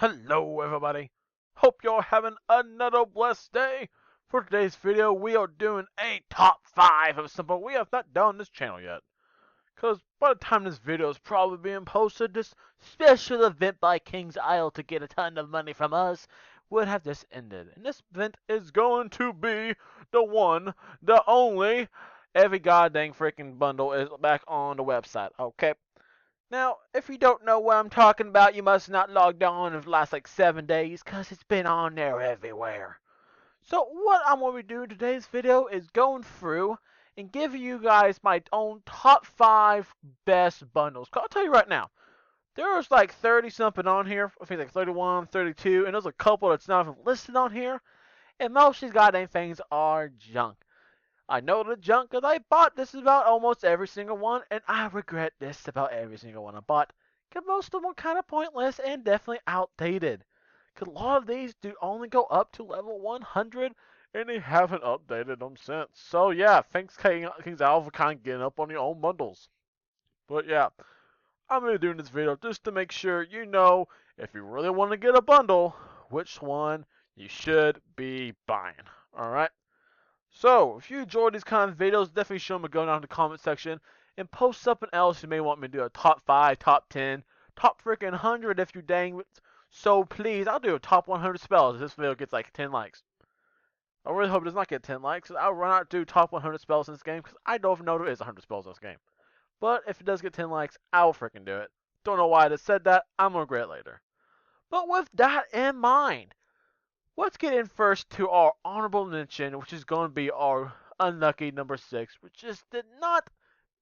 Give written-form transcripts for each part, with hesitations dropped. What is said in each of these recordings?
Hello everybody, hope you're having another blessed day. For today's video we are doing a top 5 of something we have not done on this channel yet. Cause by the time this video is probably being posted, this special event by King's Isle to get a ton of money from us would have just ended. And this event is going to be the one, the only, every goddamn freaking bundle is back on the website, okay? Now, if you don't know what I'm talking about, you must not logged on in the last like 7 days, cause it's been on there everywhere. So what I'm going to be doing today's video is going through and giving you guys my own top 5 best bundles. 'Cause I'll tell you right now, there's like 30 something on here. I think like 31, 32, and there's a couple that's not even listed on here. And most of these goddamn things are junk. I know the junk because I bought this about almost every single one, and I regret this about every single one I bought. Because most of them are kind of pointless and definitely outdated. Because a lot of these do only go up to level 100, and they haven't updated them since. So yeah, thanks King's Isle for kind of getting up on your own bundles. But yeah, I'm going to be doing this video just to make sure you know if you really want to get a bundle, which one you should be buying. Alright? So, if you enjoy these kind of videos, definitely show them a go down in the comment section and post something else you may want me to do a top 5, top 10, top freaking 100 if you dang so please. I'll do a top 100 spells if this video gets like 10 likes. I really hope it does not get 10 likes. I'll run out to do top 100 spells in this game because I don't even know there is 100 spells in this game. But if it does get 10 likes, I'll freaking do it. Don't know why I just said that. I'm going to regret it later. But with that in mind, let's get in first to our honorable mention, which is going to be our unlucky number 6, which just did not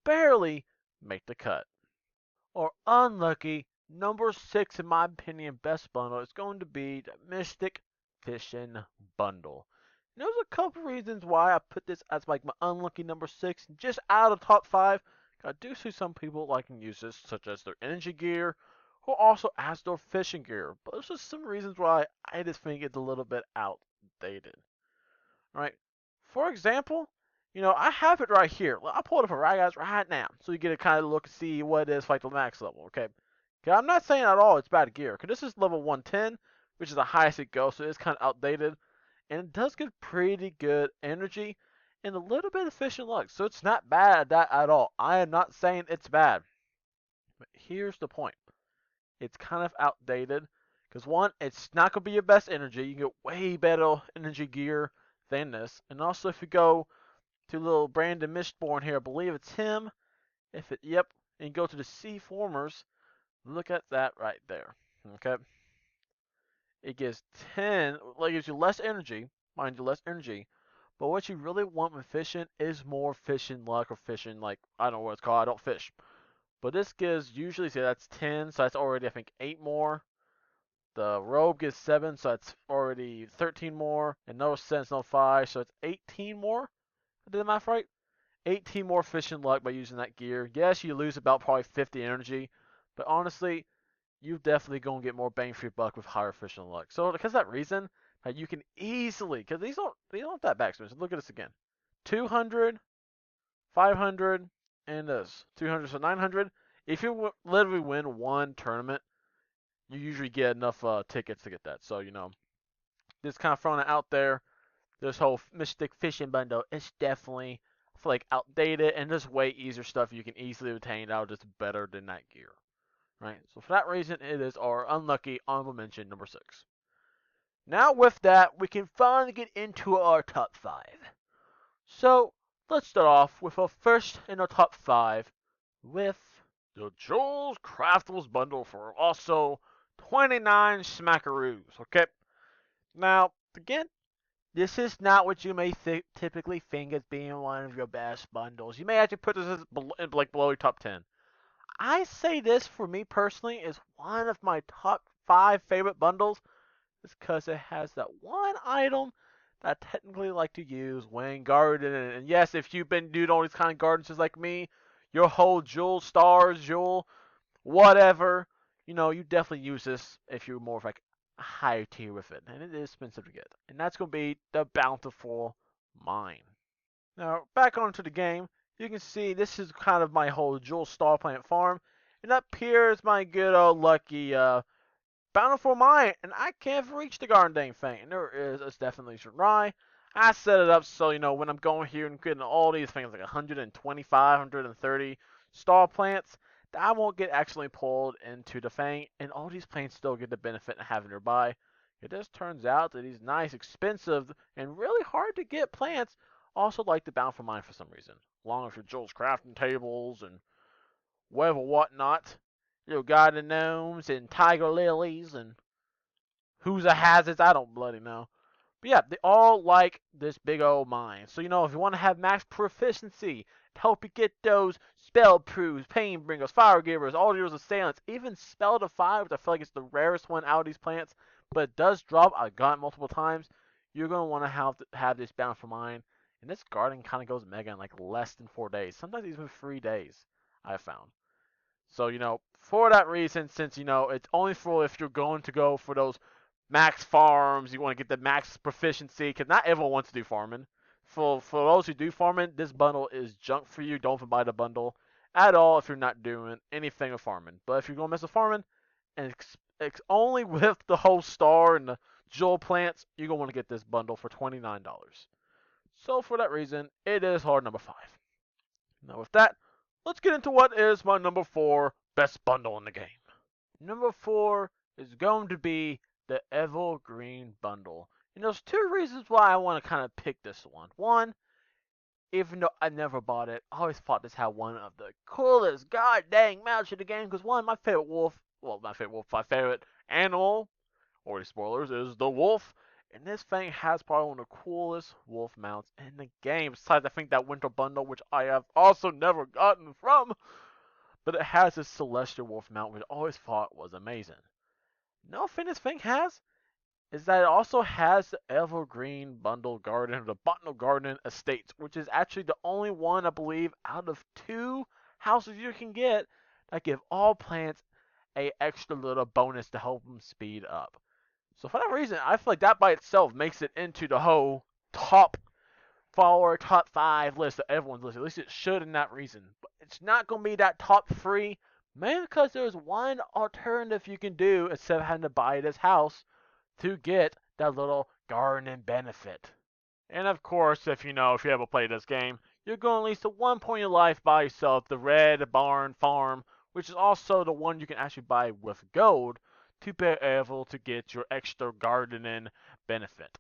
barely make the cut. Our unlucky number 6, in my opinion, best bundle is going to be the Mystic Fishing Bundle. And there's a couple reasons why I put this as like my unlucky number 6, just out of the top 5. I do see some people liking use this, such as their energy gear, who also has their fishing gear. But there's just some reasons why I just think it's a little bit outdated. Right? For example, I have it right here. I'll pull it up for right guys right now, so you get a kind of look and see what it is like the max level. Okay? I'm not saying at all it's bad gear, because this is level 110, which is the highest it goes, so it's kind of outdated, and it does get pretty good energy and a little bit of fishing luck, so it's not bad at that at all. I am not saying it's bad, but here's the point. It's kind of outdated, because one, it's not going to be your best energy. You can get way better energy gear than this, and also if you go to little Brandon Mistborn here, I believe it's him. Yep, and you go to the Sea Formers, look at that right there. Okay, it gives 10, like, it gives you less energy, mind you, less energy. But what you really want with fishing is more fishing luck or fishing, like, I don't know what it's called, I don't fish. But this gives, usually, say that's 10, so that's already, I think, 8 more. The robe gives 7, so that's already 13 more. And no sense, no 5, so it's 18 more. I did the math right? 18 more fishing luck by using that gear. Yes, you lose about probably 50 energy, but honestly, you definitely gonna get more bang for your buck with higher fishing luck. So because of that reason, you can easily, because these aren't that back expensive. Look at this again, 200, 500, and this 200, so 900. If you literally win one tournament, you usually get enough tickets to get that. So just kind of throwing it out there. This whole Mystic Fishing Bundle is definitely, I feel like, outdated, and there's way easier stuff you can easily obtain that are just better than that gear. Right? So for that reason, it is our unlucky honorable mention number 6. Now with that, we can finally get into our top 5. So let's start off with our first in our top 5 with the Jules Craftables bundle for also 29 smackaroos. Okay? Now, again, this is not what you may typically think as being one of your best bundles. You may actually put this as like below your top 10. I say this, for me personally, is one of my top 5 favorite bundles, just because it has that one item that I technically like to use when gardening. And yes, if you've been doing all these kind of gardens just like me, your whole Jewel Stars, Jewel, whatever, you definitely use this if you're more of like a higher tier with it. And it is expensive to get. And that's going to be the Bountiful Mine. Now, back onto the game, you can see this is kind of my whole Jewel Star Planet farm. And up here is my good old lucky bountiful mine, and I can't reach the garden dang thing. And there is, it's definitely should rye. I set it up so, when I'm going here and getting all these things, like 125, 130 stall plants, that I won't get actually pulled into the thing, and all these plants still get the benefit of having nearby. It just turns out that these nice, expensive, and really hard to get plants also like the bountiful mine for some reason. Along with your Joel's crafting tables and whatever whatnot. Garden gnomes and tiger lilies and who's a hazards, I don't bloody know. But yeah, they all like this big old mine. So, if you want to have max proficiency to help you get those spell proofs, pain bringers, fire givers, all yours assailants, even spell defy, which I feel like it's the rarest one out of these plants, but it does drop. I got it multiple times. You're going to want to have this bountiful mine. And this garden kind of goes mega in like less than 4 days, sometimes even 3 days, I've found. So, for that reason, since, it's only for if you're going to go for those max farms, you want to get the max proficiency, because not everyone wants to do farming. For those who do farming, this bundle is junk for you. Don't even buy the bundle at all if you're not doing anything with farming. But if you're going to mess with farming, and it's only with the whole star and the jewel plants, you're going to want to get this bundle for $29. So for that reason, it is hard number 5. Now with that, let's get into what is my number 4 best bundle in the game. Number 4 is going to be the Evergreen Bundle. And there's 2 reasons why I want to kind of pick this one. One, even though I never bought it, I always thought this had one of the coolest god dang mounts in the game. Because one, my favorite animal, or spoilers, is the wolf. And this thing has probably one of the coolest wolf mounts in the game. Besides, I think that winter bundle, which I have also never gotten from. But it has this celestial wolf mount, which I always thought was amazing. Another thing this thing has is that it also has the Evergreen Bundle Garden, the Botanical Garden Estates, which is actually the only one, I believe, out of 2 houses you can get that give all plants a extra little bonus to help them speed up. So for that reason, I feel like that by itself makes it into the whole top 4, top 5 list that everyone's listed. At least it should in that reason. But it's not going to be that top 3, mainly because there's one alternative you can do instead of having to buy this house to get that little garden benefit. And of course, if you ever played this game, you're going at least at one point in your life buy yourself the Red Barn Farm, which is also the one you can actually buy with gold to be able to get your extra gardening benefit.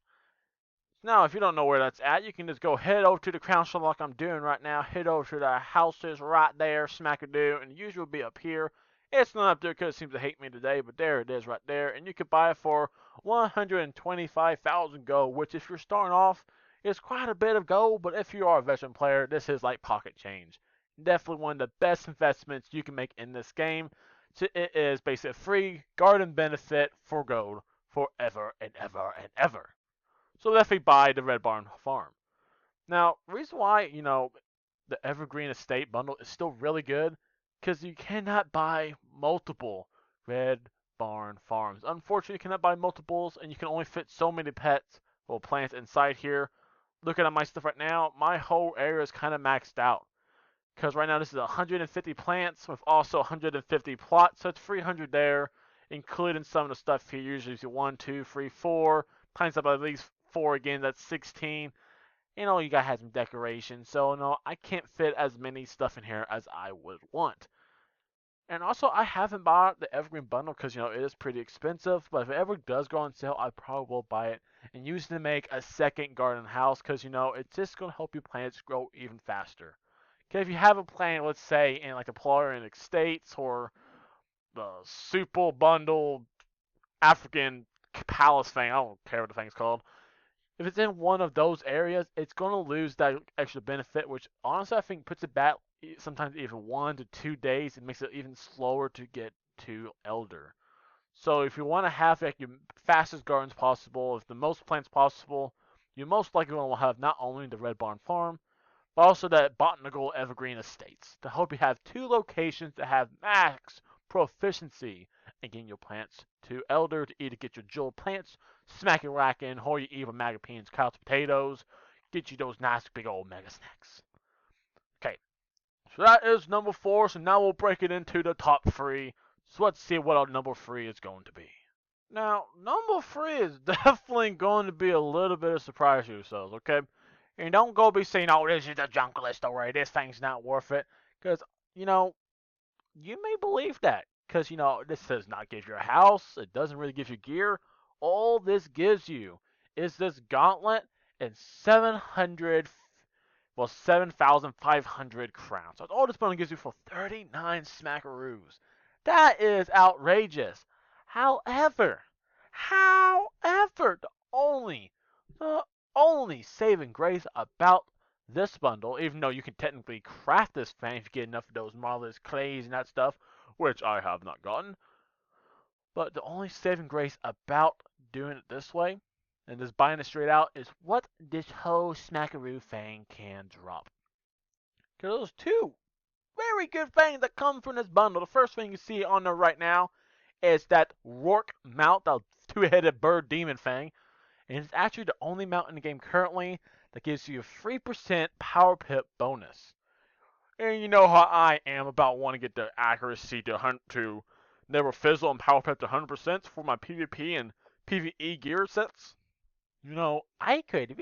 Now, if you don't know where that's at, you can just go head over to the crown shop like I'm doing right now. Head over to the houses right there, smack-a-doo, and usually will be up here. It's not up there because it seems to hate me today, but there it is right there. And you can buy it for 125,000 gold, which if you're starting off, is quite a bit of gold. But if you are a veteran player, this is like pocket change. Definitely one of the best investments you can make in this game. So it is basically a free garden benefit for gold forever and ever and ever. So definitely buy the Red Barn Farm. Now, the reason why, the Evergreen Estate bundle is still really good, because you cannot buy multiple Red Barn Farms. Unfortunately, you cannot buy multiples, and you can only fit so many pets or plants inside here. Looking at my stuff right now, my whole area is kind of maxed out. Because right now this is 150 plants with also 150 plots, so it's 300 there, including some of the stuff here. Usually it's 1, 2, 3, 4, times up at least 4 again, that's 16. You gotta have some decorations, so no, I can't fit as many stuff in here as I would want. And also, I haven't bought the Evergreen Bundle because, it is pretty expensive, but if it ever does go on sale, I probably will buy it and use it to make a second garden house because, it's just going to help your plants grow even faster. Okay, if you have a plant, let's say, in like the Polarian Estates or the Super Bundle African Palace thing, I don't care what the thing's called. If it's in one of those areas, it's going to lose that extra benefit, which honestly I think puts it back sometimes even 1 to 2 days. It makes it even slower to get to Elder. So if you want to have like your fastest gardens possible, with the most plants possible, you most likely will have not only the Red Barn Farm, but also that Botanical Evergreen Estates to help you have 2 locations that have max proficiency in getting your plants to Elder to either get your jewel plants, smack it racking, or you even magazines, carrots, potatoes, get you those nice big old mega snacks. Okay, so that is number 4. So now we'll break it into the top 3. So let's see what our number 3 is going to be. Now, number 3 is definitely going to be a little bit of surprise to yourselves, okay? And don't go be saying, oh, this is a junk list already, this thing's not worth it. Because, you know, you may believe that. Because, this does not give you a house, it doesn't really give you gear. All this gives you is this gauntlet and 7,500 crowns. That's all this bundle gives you for 39 smackaroos. That is outrageous. However, the only saving grace about this bundle, even though you can technically craft this thing if you get enough of those marvelous clays and that stuff, which I have not gotten, but the only saving grace about doing it this way and just buying it straight out is what this whole smackaroo thing can drop. Because those two very good things that come from this bundle. The first thing you see on there right now is that Rourke mount, the two-headed bird demon thing. And it's actually the only mount in the game currently that gives you a 3% power pip bonus. And you know how I am about wanting to get the accuracy to never fizzle and power pip to 100% for my PvP and PvE gear sets. I could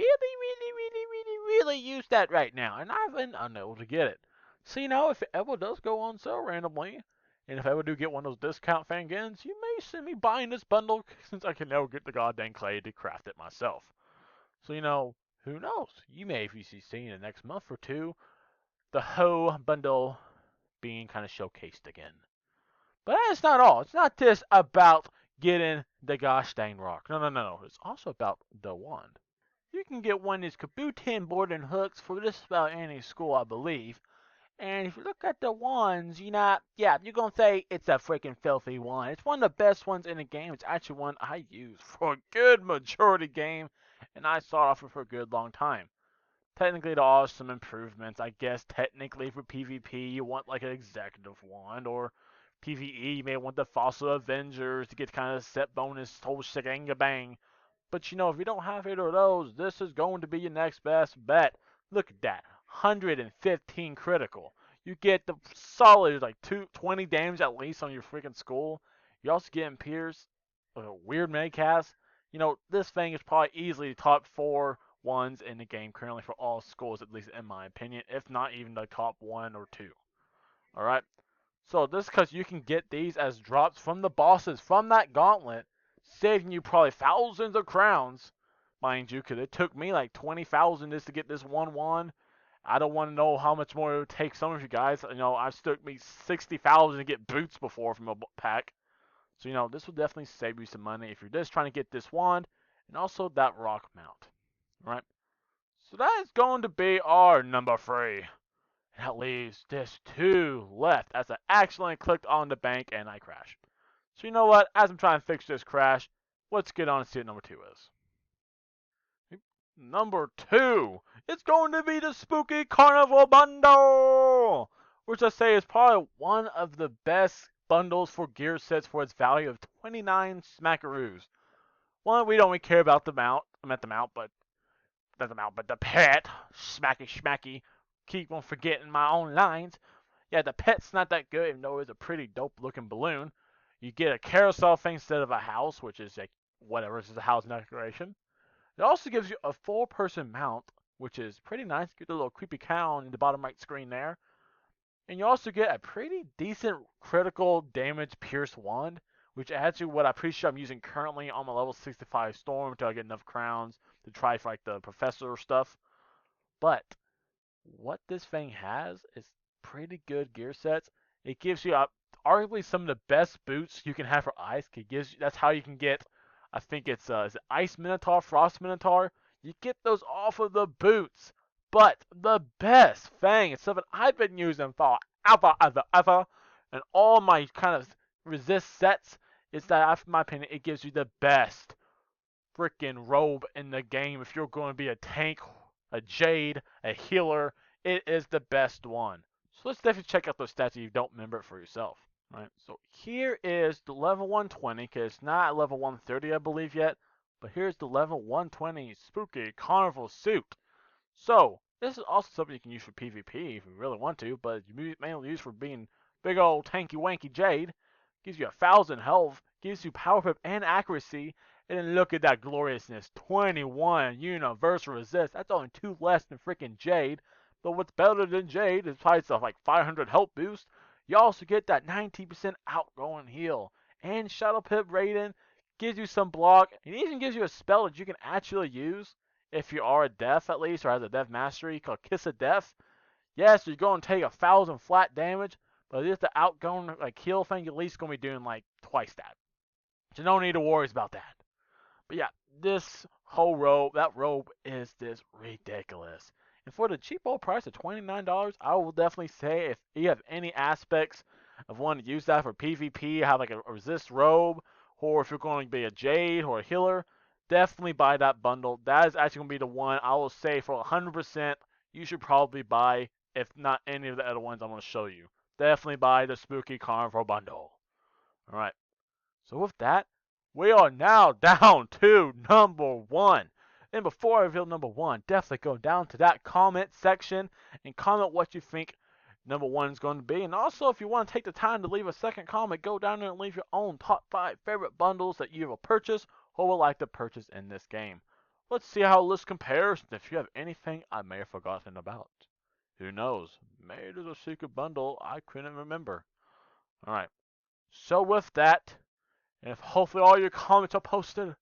really use that right now, and I've been unable to get it. So, if it ever does go on sale randomly, and if I ever do get one of those discount fangins, you may see me buying this bundle since I can never get the goddamn clay to craft it myself. So, who knows? You may be seeing in the next month or two the whole bundle being kind of showcased again. But that's not all. It's not just about getting the gosh dang rock. No. It's also about the wand. You can get one of these Kabutin board and hooks for just about any school, I believe. And if you look at the wands, you're going to say it's a freaking filthy wand. It's one of the best ones in the game. It's actually one I use for a good majority game, and I sought after for a good long time. Technically, there are some improvements. I guess technically for PvP, you want like an executive wand, or PvE, you may want the Fossil Avengers to get kind of set bonus, whole shiganga bang. But if you don't have either of those, this is going to be your next best bet. Look at that. 115 critical. You get the solid like 20 damage at least on your freaking skull. You also get Pierce, weird medcast. This thing is probably easily the top 4 ones in the game currently for all skulls, at least in my opinion, if not even the top 1 or 2. Alright? So this is because you can get these as drops from the bosses from that gauntlet, saving you probably thousands of crowns, mind you, because it took me like 20,000 just to get this one wand. I don't want to know how much more it would take some of you guys. I've took me 60,000 to get boots before from a pack. So, this will definitely save you some money if you're just trying to get this wand and also that rock mount. Right? So that is going to be our number 3. And that leaves just 2 left as I accidentally clicked on the bank and I crashed. So you know what? As I'm trying to fix this crash, let's get on and see what number 2 is. Number 2, it's going to be the Spooky Carnival Bundle, which I say is probably one of the best bundles for gear sets for its value of 29 smackaroos. One, we don't really care about the mount. I meant the mount, but not the mount, but the pet. Smacky. Keep on forgetting my own lines. Yeah, the pet's not that good, even though it's a pretty dope looking balloon. You get a carousel thing instead of a house, which is like whatever, it's just a house decoration. It also gives you a 4-person mount, which is pretty nice. Get the little creepy cow in the bottom right screen there. And you also get a pretty decent critical damage pierce wand, which adds to what I'm pretty sure I'm using currently on my level 65 storm until I get enough crowns to try for like the professor stuff. But what this thing has is pretty good gear sets. It gives you arguably some of the best boots you can have for ice. That's how you can get, I think it's is it Ice Minotaur, Frost Minotaur. You get those off of the boots. But the best thing, it's something I've been using for ever, and all my kind of resist sets, is that, in my opinion, it gives you the best freaking robe in the game. If you're going to be a tank, a jade, a healer, it is the best one. So let's definitely check out those stats if you don't remember it for yourself. Right, so here is the level 120, because it's not at level 130, I believe, yet. But here's the level 120 Spooky Carnival suit. So, this is also something you can use for PvP if you really want to, but you mainly use for being big old tanky wanky Jade. gives you 1,000 health, gives you power pip and accuracy, and then look at that gloriousness, 21 universal resist. That's only 2 less than freaking Jade. But what's better than Jade is probably stuff like 500 health boost. You also get that 19% outgoing heal. And Shadow Pip Raiden gives you some block. It even gives you a spell that you can actually use if you are a death at least, or has a death mastery called Kiss of Death. Yes, you're going to take 1,000 flat damage, but if the outgoing like heal thing, you're at least going to be doing like twice that. So no need to worry about that. But yeah, this whole robe, that robe is just ridiculous. And for the cheap old price of $29, I will definitely say if you have any aspects of wanting to use that for PvP, have like a resist robe, or if you're going to be a Jade or a healer, definitely buy that bundle. That is actually going to be the one I will say for 100% you should probably buy, if not any of the other ones I'm going to show you. Definitely buy the Spooky Carnival bundle. Alright, so with that, we are now down to number 1. And before I reveal number 1, definitely go down to that comment section and comment what you think number 1 is going to be. And also, if you want to take the time to leave a second comment, go down there and leave your own top 5 favorite bundles that you will purchase or would like to purchase in this game. Let's see how the list compares, and if you have anything I may have forgotten about. Who knows? Maybe there's a secret bundle I couldn't remember. Alright, so with that, and if hopefully all your comments are posted,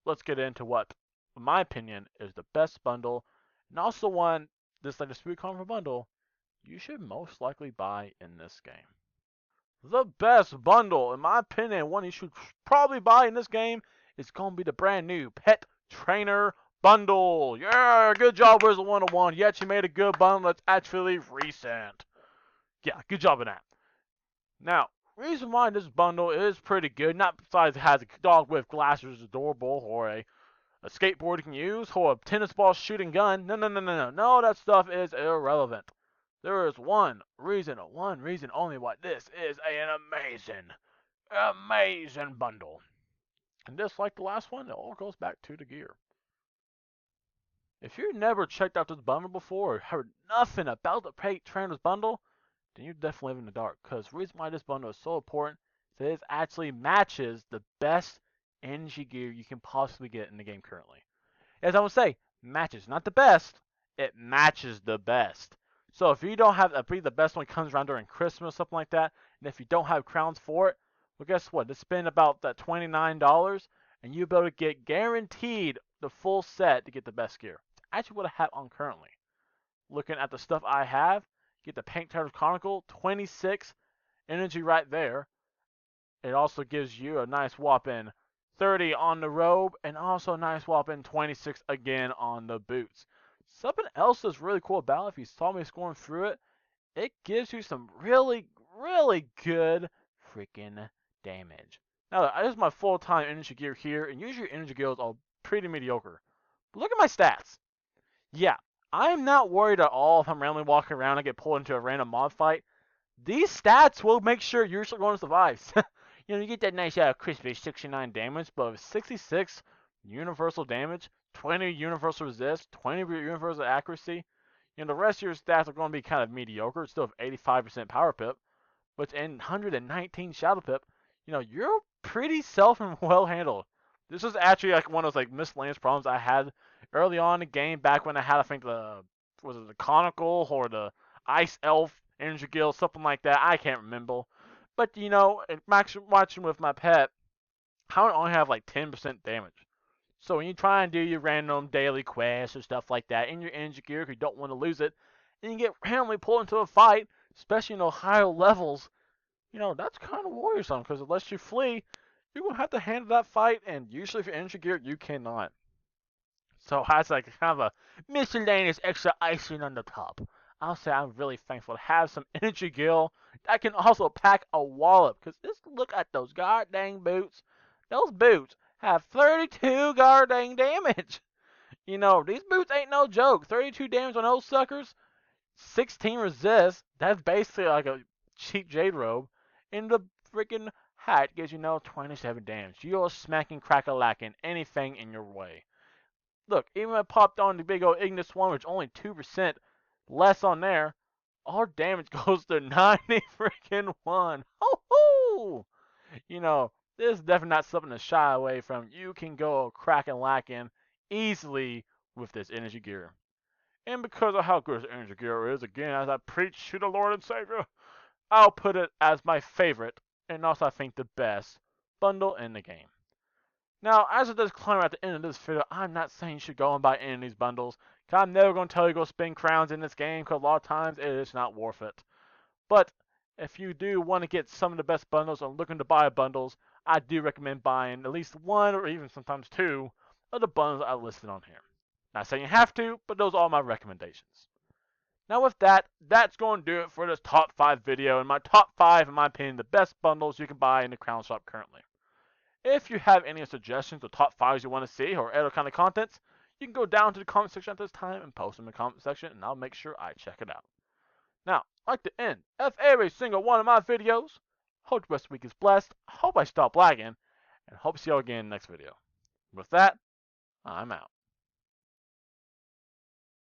let's get into what, in my opinion, is the best bundle, and also one, just like the Spooky Carnival bundle, you should most likely buy in this game. The best bundle, in my opinion, one you should probably buy in this game, is going to be the brand new Pet Trainer Bundle. Yeah, good job, Wizard101. You actually made a good bundle that's actually recent. Yeah, good job on that. Now, reason why this bundle is pretty good, not besides it has a dog with glasses, adorable, or a skateboard you can use, or a tennis ball shooting gun. No, that stuff is irrelevant. There is one reason only why this is an amazing bundle. And just like the last one, it all goes back to the gear. If you've never checked out this bundle before or heard nothing about the Pet Trainer's bundle, then you definitely live in the dark. Because the reason why this bundle is so important is that it actually matches the best energy gear you can possibly get in the game currently. As I would say, matches, not the best, it matches the best. So if you don't have, I believe the best one comes around during Christmas or something like that, and if you don't have crowns for it, well guess what, just spend about that $29 and you'll be able to get guaranteed the full set to get the best gear. It's actually what I have on currently. Looking at the stuff I have, get the Paint Turtles Chronicle, 26 energy right there. It also gives you a nice whopping 30 on the robe, and also a nice whopping 26 again on the boots. Something else that's really cool about it, if you saw me scoring through it, it gives you some really good freaking damage. Now, this is my full-time energy gear here, and usually energy gears are pretty mediocre. But look at my stats. Yeah, I'm not worried at all if I'm randomly walking around and get pulled into a random mob fight. These stats will make sure you're still going to survive. You get that nice crispy 69 damage, but with 66 universal damage, 20 universal resist, 20 universal accuracy, the rest of your stats are going to be kind of mediocre. It's still have 85% power pip, but in 119 shadow pip, you're pretty self and well handled. This is actually like one of those like miscellaneous problems I had early on in the game, back when I had, I think, the Conical or the Ice Elf Energy Guild, something like that. I can't remember. But, watching with my pet, I would only have like 10% damage. So when you try and do your random daily quests or stuff like that in your energy gear, if you don't want to lose it, and you get randomly pulled into a fight, especially in higher levels, that's kind of worrisome, because unless you flee, you're going to have to handle that fight, and usually if you're energy gear, you cannot. So that's like kind of a miscellaneous extra icing on the top. I'll say I'm really thankful to have some energy gear that can also pack a wallop. Because just look at those goddamn boots. Those boots have 32 goddamn damage. These boots ain't no joke. 32 damage on those suckers. 16 resist. That's basically like a cheap Jade robe. And the freaking hat gives you 27 damage. You're smacking crack-a-lacking anything in your way. Look, even when I popped on the big old Ignis one, which only 2% less on there, our damage goes to 90 freaking 1. Ho ho! You know, this is definitely not something to shy away from. You can go crack and lacking easily with this energy gear. And because of how good this energy gear is, again, as I preach to the Lord and Savior, I'll put it as my favorite, and also I think the best, bundle in the game. Now, as a disclaimer at the end of this video, I'm not saying you should go and buy any of these bundles, because I'm never going to tell you to go spend crowns in this game, because a lot of times it is not worth it. But if you do want to get some of the best bundles or looking to buy bundles, I do recommend buying at least one or even sometimes two of the bundles I listed on here. Not saying you have to, but those are my recommendations. Now with that, that's going to do it for this top 5 video, and my top 5, in my opinion, the best bundles you can buy in the Crown Shop currently. If you have any suggestions or top 5s you want to see or other kind of contents, you can go down to the comment section at this time and post them in the comment section, and I'll make sure I check it out. Now, I'd like to end every single one of my videos. Hope the rest of the week is blessed. Hope I stop lagging, and hope to see you all again in the next video. With that, I'm out.